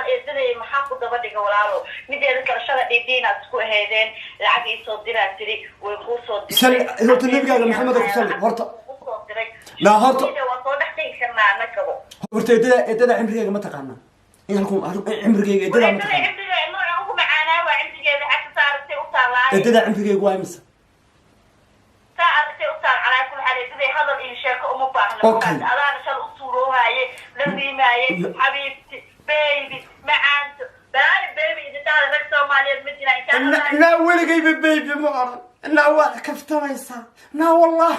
إذا ما حافظ قبل جوالو مدي هذا كرشة دينا تسكو هيدين العقل صوت دينا تري ويخو صوت سل هو تنبي على محمد أخسر هرتا لا هرتا هرتا إذا عمري ما تقعنا إنكم عمري إذا ما تقعنا إذا عمري جواي مس أوكي أنا شال أسطوره هاي لمي ماي حبيبتي بيبي معانت بعرف بيبي إذا تعرف نفسه مالي المدينة لا ولا جايب بيبي معرض لا والله كفته ما يصير لا والله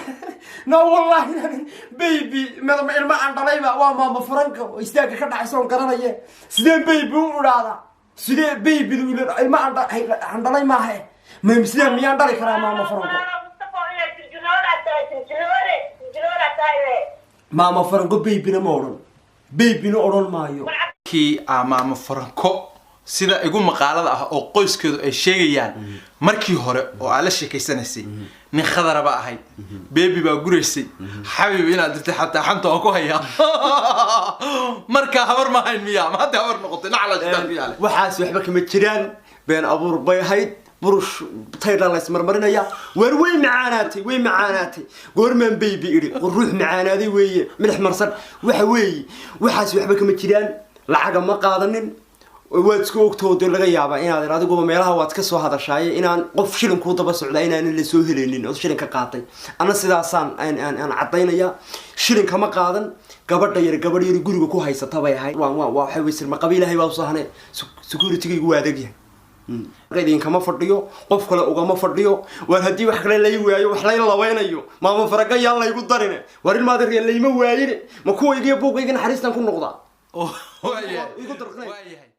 لا والله بيبي ما عند ريبة وما فرنكو يستاهل كذا عشان كرنايه سيدين بيبي ولا سيدين بيبي ما عند ريبة ما هي ما مسلم مي عند ريبة ما فرنكو ما فرنكو بيبي نمورن بيبي نورن مايو كي ما فرنكو sida igu maqaalada ah oo qoyskeedu ay sheegayaan markii hore oo aan la sheekaysanay nin khadaraba ahay baby baa gureysay xabiib inaad dirtay xataa xanta oo ku haya marka habar ma hayn miya ma hada habar noqotay nacla jidaan biyaale waxaas waxba kama jiraan been abuur bay ahayd burush tayra la ismarmarinaya war way macaanaatay goormaan baby iri ruux macaanaaday weeye milix marsan waxa weeye waxaas waxba kama jiraan lacag ma qaadanin waad ogtoodo laga yaabaa inaad adigu meelaha waad ka soo hadashay inaan qof shilin ku daba socda inaan la soo heleynin oo shilin ka qaatay ana sidaasaan aan cadeynaya shilin kama qaadan gabadha yar guriga ku haysata bay ahay waxa weysir ma qabiilahay baa soo hanay security-gu waa adag yahay qeydin kama fadhiyo qof kale ugama fadhiyo war hadii wax kale la waayo wax la laweynayo maama faraga yaa la igu darine war ilmaad reer leeyma waayine ma kuwa iga buuqaygan xariistan ku noqda oo waayahay